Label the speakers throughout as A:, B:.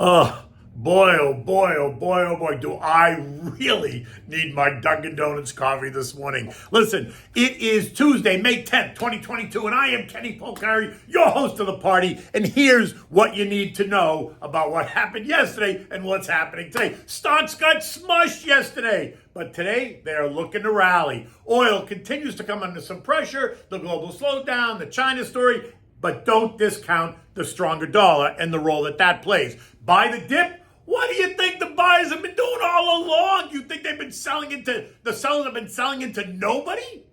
A: Oh, oh boy, oh boy, oh boy, do I really need my Dunkin' Donuts coffee this morning. Listen, it is Tuesday, May 10th, 2022, and I am Kenny Polcari, your host of the party, and here's what you need to know about what happened yesterday and what's happening today. Stocks got smushed yesterday, but today they are looking to rally. Oil continues to come under some pressure, the global slowdown, the China story, but don't discount the stronger dollar and the role that plays. Buy the dip. What do you think the buyers have been doing all along? You think the sellers have been selling into nobody?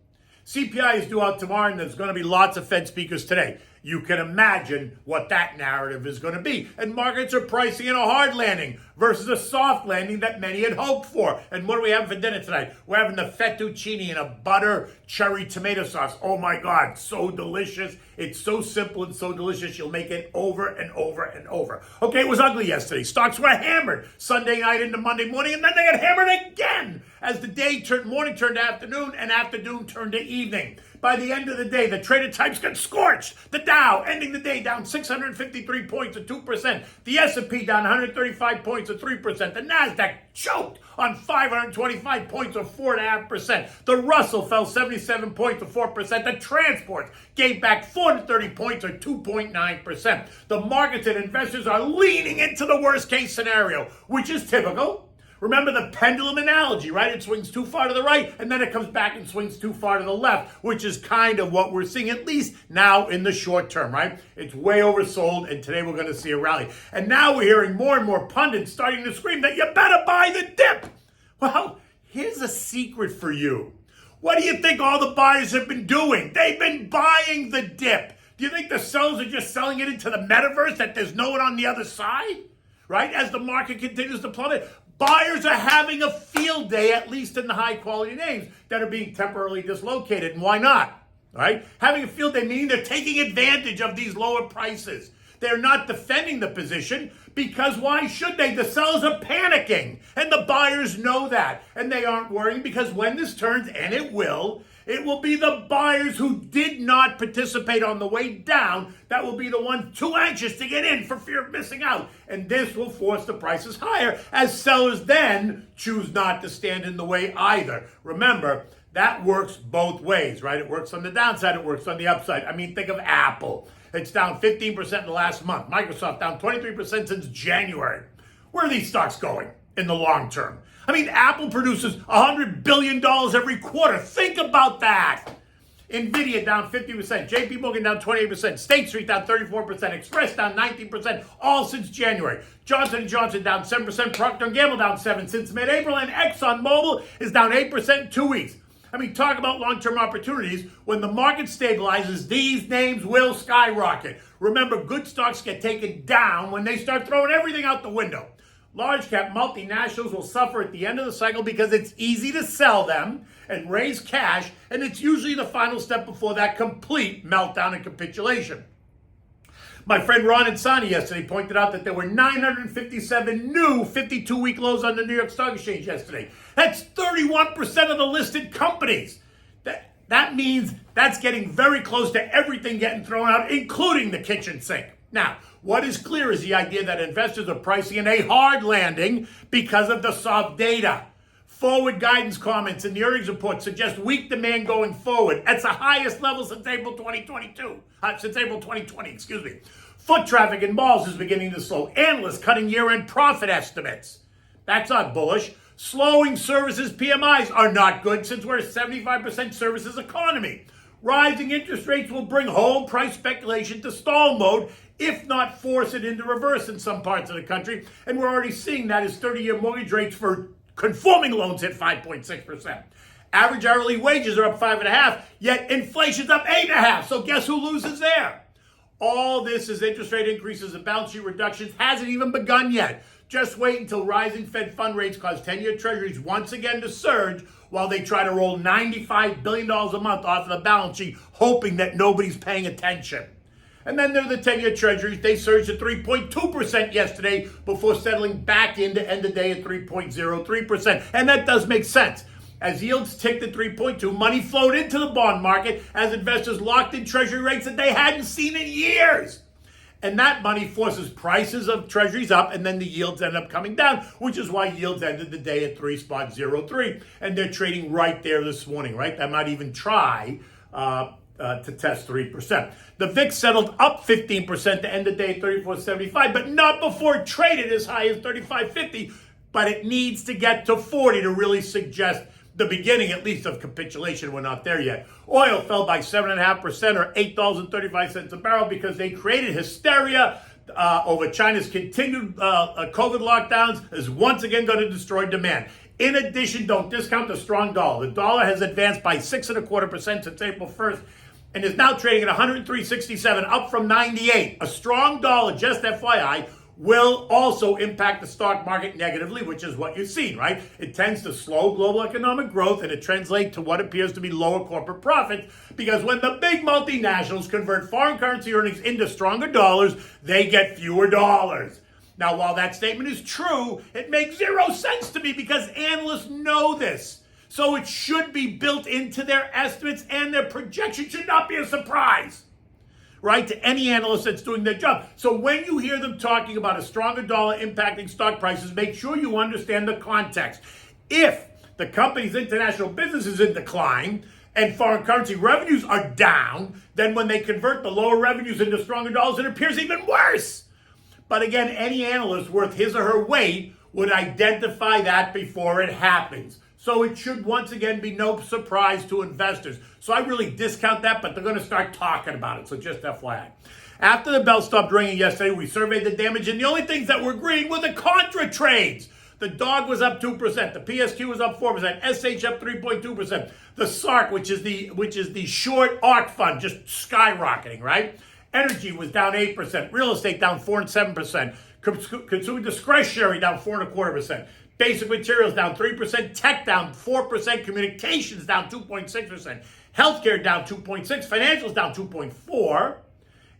A: CPI is due out tomorrow, and there's going to be lots of Fed speakers today. You can imagine what that narrative is going to be. And markets are pricing in a hard landing versus a soft landing that many had hoped for. And what do we have for dinner tonight? We're having the fettuccine in a butter cherry tomato sauce. Oh my God, so delicious. It's so simple and so delicious. You'll make it over and over and over. Okay, it was ugly yesterday. Stocks were hammered Sunday night into Monday morning, and then they got hammered again as the morning turned to afternoon and afternoon turned to evening. By the end of the day, the traded types got scorched. The Dow ending the day down 653 points or 2%. The S&P down 135 points or 3%. The Nasdaq choked on 525 points or 4.5%. The Russell fell 77 points or 4%. The transports gave back 430 points or 2.9%. The markets and investors are leaning into the worst case scenario, which is typical. Remember the pendulum analogy, right? It swings too far to the right, and then it comes back and swings too far to the left, which is kind of what we're seeing, at least now in the short term, right? It's way oversold, and today we're going to see a rally. And now we're hearing more and more pundits starting to scream that you better buy the dip. Well, here's a secret for you. What do you think all the buyers have been doing? They've been buying the dip. Do you think the sellers are just selling it into the metaverse, that there's no one on the other side, right? As the market continues to plummet, buyers are having a field day, at least in the high-quality names that are being temporarily dislocated. And why not? Right? Having a field day meaning they're taking advantage of these lower prices. They're not defending the position because why should they? The sellers are panicking, and the buyers know that. And they aren't worrying because when this turns, and it will be the buyers who did not participate on the way down that will be the ones too anxious to get in for fear of missing out. And this will force the prices higher as sellers then choose not to stand in the way either. Remember, that works both ways, right? It works on the downside, it works on the upside. I mean, think of Apple. It's down 15% in the last month. Microsoft down 23% since January. Where are these stocks going in the long term? I mean, Apple produces $100 billion every quarter. Think about that. Nvidia down 50%, JP Morgan down 28%, State Street down 34%, Express down 19%, all since January. Johnson & Johnson down 7%, Procter & Gamble down 7% since mid-April, and ExxonMobil is down 8% in 2 weeks. I mean, talk about long-term opportunities. When the market stabilizes, these names will skyrocket. Remember, good stocks get taken down when they start throwing everything out the window. Large cap multinationals will suffer at the end of the cycle because it's easy to sell them and raise cash, and it's usually the final step before that complete meltdown and capitulation. My friend Ron Insani yesterday pointed out that there were 957 new 52-week lows on the New York Stock Exchange yesterday. That's 31% of the listed companies. That means that's getting very close to everything getting thrown out, including the kitchen sink. Now, what is clear is the idea that investors are pricing in a hard landing because of the soft data. Forward guidance comments in the earnings report suggest weak demand going forward. That's the highest level since April 2020, excuse me. Foot traffic in malls is beginning to slow. Analysts cutting year-end profit estimates. That's not bullish. Slowing services PMIs are not good since we're a 75% services economy. Rising interest rates will bring home price speculation to stall mode, if not force it into reverse in some parts of the country. And we're already seeing that as 30-year mortgage rates for conforming loans hit 5.6%. Average hourly wages are up 5.5%, yet inflation's up 8.5%. So guess who loses there? All this is interest rate increases and balance sheet reductions hasn't even begun yet. Just wait until rising Fed fund rates cause 10-year treasuries once again to surge while they try to roll $95 billion a month off of the balance sheet, hoping that nobody's paying attention. And then there are the 10-year treasuries. They surged to 3.2% yesterday before settling back into end of day at 3.03%. And that does make sense. As yields ticked at 3.2, money flowed into the bond market as investors locked in treasury rates that they hadn't seen in years. And that money forces prices of treasuries up, and then the yields end up coming down, which is why yields ended the day at 3.03. And they're trading right there this morning, right? They might even try to test 3%. The VIX settled up 15% to end the day at 34.75, but not before it traded as high as 35.50. But it needs to get to 40 to really suggest the beginning, at least, of capitulation. We're not there yet. Oil fell by 7.5% or $8.35 a barrel because they created hysteria over China's continued COVID lockdowns is once again going to destroy demand. In addition, don't discount the strong dollar. The dollar has advanced by 6.25% since April 1st and is now trading at 103.67, up from 98. A strong dollar, just FYI, will also impact the stock market negatively, which is what you've seen, right? It tends to slow global economic growth, and it translates to what appears to be lower corporate profits, because when the big multinationals convert foreign currency earnings into stronger dollars, they get fewer dollars. Now, while that statement is true, it makes zero sense to me because analysts know this. So it should be built into their estimates, and their projection should not be a surprise, right, to any analyst that's doing their job. So when you hear them talking about a stronger dollar impacting stock prices, make sure you understand the context. If the company's international business is in decline and foreign currency revenues are down, then when they convert the lower revenues into stronger dollars, it appears even worse. But again, any analyst worth his or her weight would identify that before it happens. So it should once again be no surprise to investors. So I really discount that, but they're going to start talking about it. So just FYI. After the bell stopped ringing yesterday, we surveyed the damage, and the only things that were green were the contra trades. The dog was up 2%. The PSQ was up 4%. SH up 3.2%. The SARC, which is the short ARC fund, just skyrocketing, right? Energy was down 8%. Real estate down 4 and 7%. Consumer discretionary down 4.25%. Basic materials down 3%, tech down 4%, communications down 2.6%, healthcare down 2.6%, financials down 2.4%,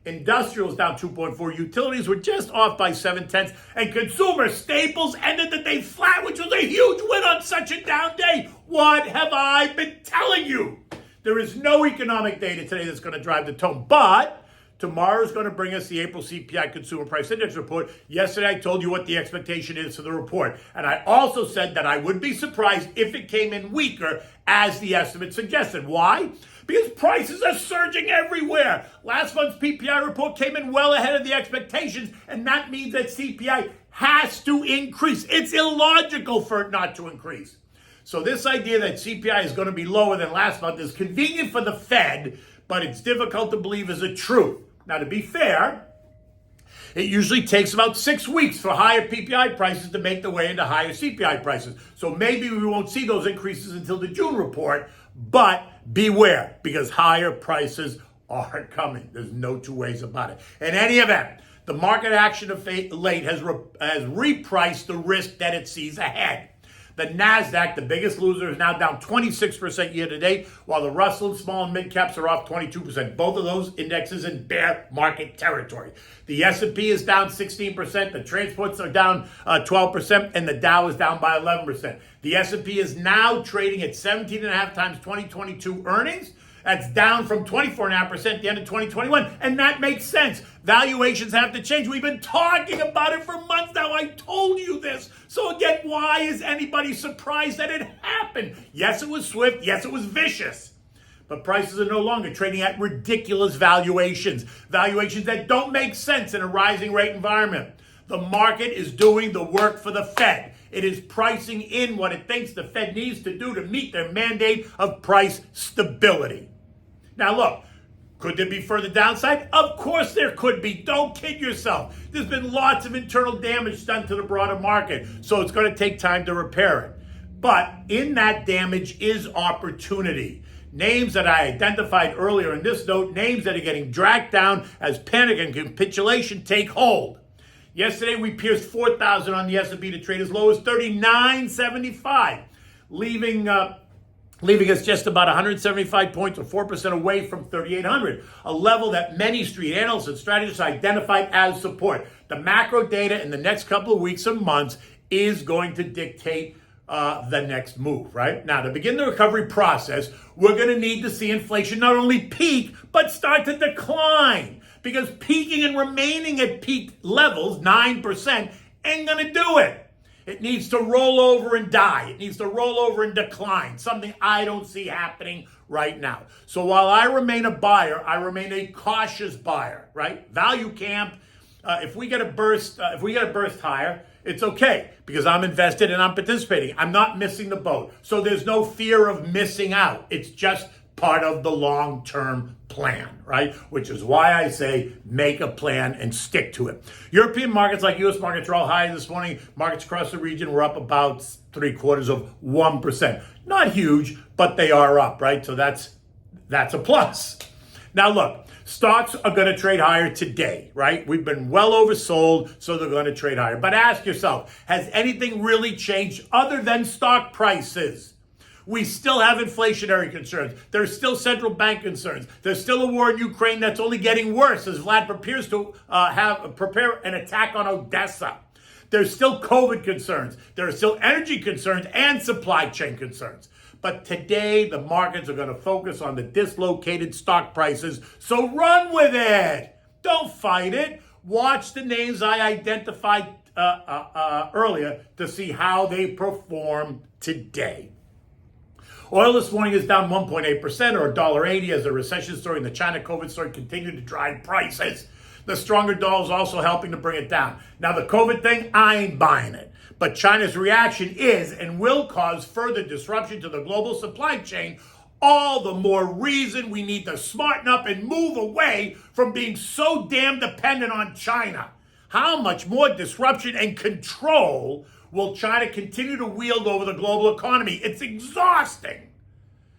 A: industrials down 2.4%, utilities were just off by 0.7%, and consumer staples ended the day flat, which was a huge win on such a down day. What have I been telling you? There is no economic data today that's going to drive the tone, but tomorrow is going to bring us the April CPI Consumer Price Index report. Yesterday, I told you what the expectation is for the report. And I also said that I would be surprised if it came in weaker, as the estimate suggested. Why? Because prices are surging everywhere. Last month's PPI report came in well ahead of the expectations, and that means that CPI has to increase. It's illogical for it not to increase. So this idea that CPI is going to be lower than last month is convenient for the Fed, but it's difficult to believe is a truth. Now, to be fair, it usually takes about 6 weeks for higher PPI prices to make their way into higher CPI prices. So maybe we won't see those increases until the June report, but beware, because higher prices are coming. There's no two ways about it. In any event, the market action of late has repriced the risk that it sees ahead. The NASDAQ, the biggest loser, is now down 26% year to date, while the Russell and small and mid caps are off 22%. Both of those indexes in bear market territory. The S&P is down 16%, the transports are down 12%, and the Dow is down by 11%. The S&P is now trading at 17.5 times 2022 earnings. That's down from 24.5% at the end of 2021, and that makes sense. Valuations have to change. We've been talking about it for months now. I told you this. So again, why is anybody surprised that it happened? Yes, it was swift. Yes, it was vicious. But prices are no longer trading at ridiculous valuations. Valuations that don't make sense in a rising rate environment. The market is doing the work for the Fed. It is pricing in what it thinks the Fed needs to do to meet their mandate of price stability. Now look, could there be further downside? Of course there could be. Don't kid yourself. There's been lots of internal damage done to the broader market, so it's going to take time to repair it. But in that damage is opportunity. Names that I identified earlier in this note, names that are getting dragged down as panic and capitulation take hold. Yesterday, we pierced 4,000 on the S&P to trade as low as 39.75, leaving us just about 175 points or 4% away from 3,800, a level that many street analysts and strategists identified as support. The macro data in the next couple of weeks and months is going to dictate the next move, right? Now, to begin the recovery process, we're going to need to see inflation not only peak, but start to decline. because peaking and remaining at peak levels, 9%, ain't going to do it. It needs to roll over and die. It needs to roll over and decline, something I don't see happening right now. So while I remain a buyer, I remain a cautious buyer, right? Value camp. If we get a burst higher, it's okay because I'm invested and I'm participating. I'm not missing the boat. So there's no fear of missing out. It's just part of the long-term plan, right? Which is why I say make a plan and stick to it. European markets like U.S. markets are all high this morning. Markets across the region were up about 0.75%. Not huge, but they are up, right? So that's a plus. Now look, stocks are going to trade higher today, right? We've been well oversold, so they're going to trade higher. But ask yourself, has anything really changed other than stock prices? We still have inflationary concerns. There's still central bank concerns. There's still a war in Ukraine that's only getting worse as Vlad prepares to prepare an attack on Odessa. There's still COVID concerns. There are still energy concerns and supply chain concerns. But today, the markets are going to focus on the dislocated stock prices. So run with it. Don't fight it. Watch the names I identified earlier to see how they perform today. Oil this morning is down 1.8% or $1.80 as the recession story and the China COVID story continue to drive prices. The stronger dollar is also helping to bring it down. Now, the COVID thing, I ain't buying it. But China's reaction is and will cause further disruption to the global supply chain. All the more reason we need to smarten up and move away from being so damn dependent on China. How much more disruption and control will China continue to wield over the global economy? It's exhausting,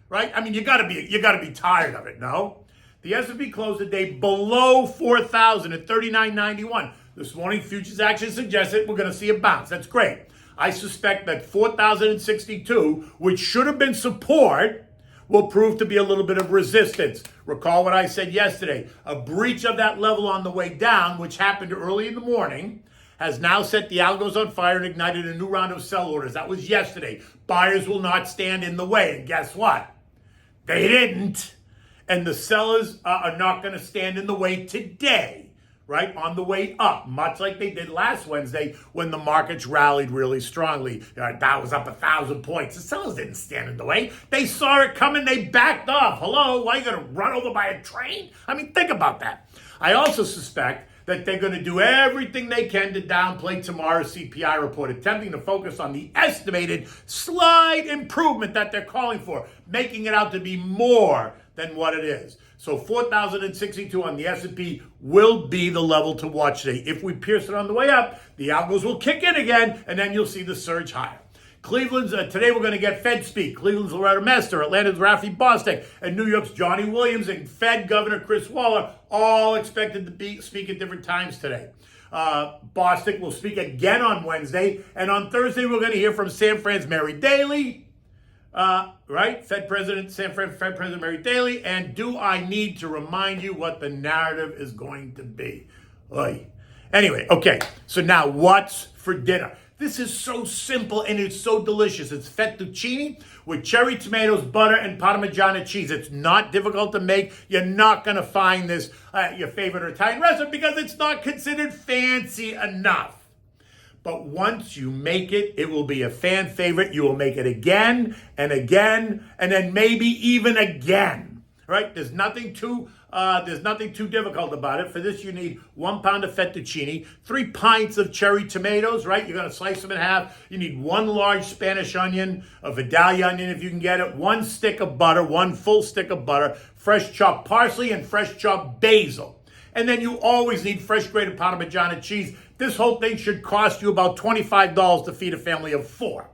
A: right? I mean, you gotta be tired of it, no? The S&P closed the day below 4,000 at 39.91. This morning, futures action suggested we're going to see a bounce. That's great. I suspect that 4,062, which should have been support, will prove to be a little bit of resistance. Recall what I said yesterday. A breach of that level on the way down, which happened early in the morning, has now set the algos on fire and ignited a new round of sell orders. That was yesterday. Buyers will not stand in the way. And guess what? They didn't. And the sellers are not going to stand in the way today, right? On the way up, much like they did last Wednesday when the markets rallied really strongly. Dow was up 1,000 points. The sellers didn't stand in the way. They saw it coming. They backed off. Hello? Why are you going to run over by a train? I mean, think about that. I also suspect that they're going to do everything they can to downplay tomorrow's CPI report, attempting to focus on the estimated slight improvement that they're calling for, making it out to be more than what it is. So 4,062 on the S&P will be the level to watch today. If we pierce it on the way up, the algos will kick in again, and then you'll see the surge higher. Cleveland's, today we're going to get Fed speak. Cleveland's Loretta Mester, Atlanta's Rafi Bostic, and New York's Johnny Williams and Fed Governor Chris Waller all expected to speak at different times today. Bostic will speak again on Wednesday, and on Thursday we're going to hear from San Fran's Mary Daly, right? Fed President Mary Daly, and do I need to remind you what the narrative is going to be? Oy. Anyway, okay, so now what's for dinner? This is so simple and it's so delicious. It's fettuccine with cherry tomatoes, butter, and Parmigiana cheese. It's not difficult to make. You're not going to find this your favorite Italian restaurant because it's not considered fancy enough. But once you make it, it will be a fan favorite. You will make it again and again, and then maybe even again. Right? There's nothing too difficult about it. For this, you need 1 pound of fettuccine, 3 pints of cherry tomatoes, right? You're going to slice them in half. You need 1 large Spanish onion, a Vidalia onion if you can get it, 1 stick of butter, 1 full stick of butter, fresh chopped parsley, and fresh chopped basil. And then you always need fresh grated Parmigiana cheese. This whole thing should cost you about $25 to feed a family of 4.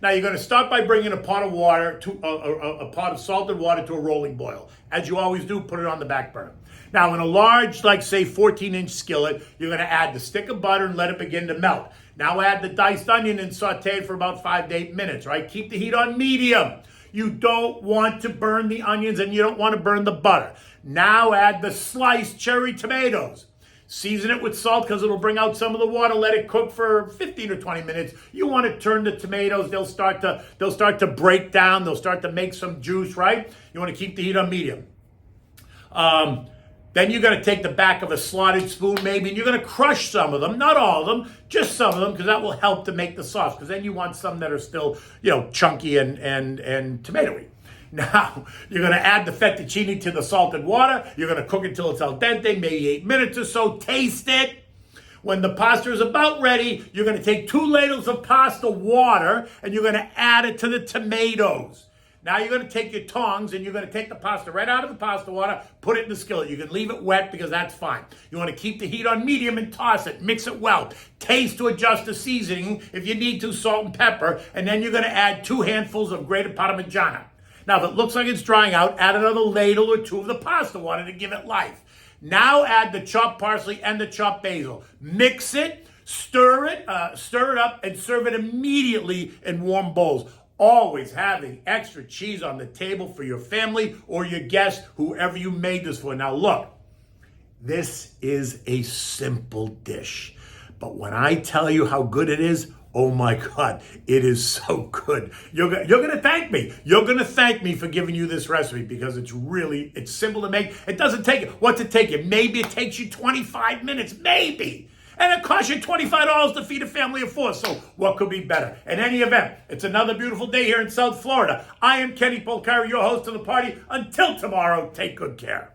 A: Now, you're going to start by bringing a pot of water to a pot of salted water to a rolling boil. As you always do, put it on the back burner. Now, in a large, like say 14-inch skillet, you're going to add the stick of butter and let it begin to melt. Now add the diced onion and saute it for about 5 to 8 minutes, right? Keep the heat on medium. You don't want to burn the onions and you don't want to burn the butter. Now add the sliced cherry tomatoes. Season it with salt because it'll bring out some of the water. Let it cook for 15 or 20 minutes. You want to turn the tomatoes. They'll start to break down. They'll start to make some juice, right? You want to keep the heat on medium. Then you're going to take the back of a slotted spoon maybe, and you're going to crush some of them, not all of them, just some of them, because that will help to make the sauce. Because then you want some that are still, chunky and tomatoey. Now, you're going to add the fettuccine to the salted water. You're going to cook it till it's al dente, maybe 8 minutes or so. Taste it. When the pasta is about ready, you're going to take 2 ladles of pasta water, and you're going to add it to the tomatoes. Now you're going to take your tongs and you're going to take the pasta right out of the pasta water, put it in the skillet. You can leave it wet because that's fine. You want to keep the heat on medium and toss it. Mix it well. Taste to adjust the seasoning. If you need to, salt and pepper. And then you're going to add 2 handfuls of grated Parmigiana. Now, if it looks like it's drying out, add another ladle or 2 of the pasta water to give it life. Now add the chopped parsley and the chopped basil. Mix it, stir it up, and serve it immediately in warm bowls. Always having extra cheese on the table for your family or your guests, whoever you made this for. Now look, this is a simple dish. But when I tell you how good it is, oh my God, it is so good. You're going to thank me. You're going to thank me for giving you this recipe because it's simple to make. It doesn't take you. What's it take you? Maybe it takes you 25 minutes. Maybe. And it costs you $25 to feed a family of 4. So what could be better? In any event, it's another beautiful day here in South Florida. I am Kenny Polcari, your host of the party. Until tomorrow, take good care.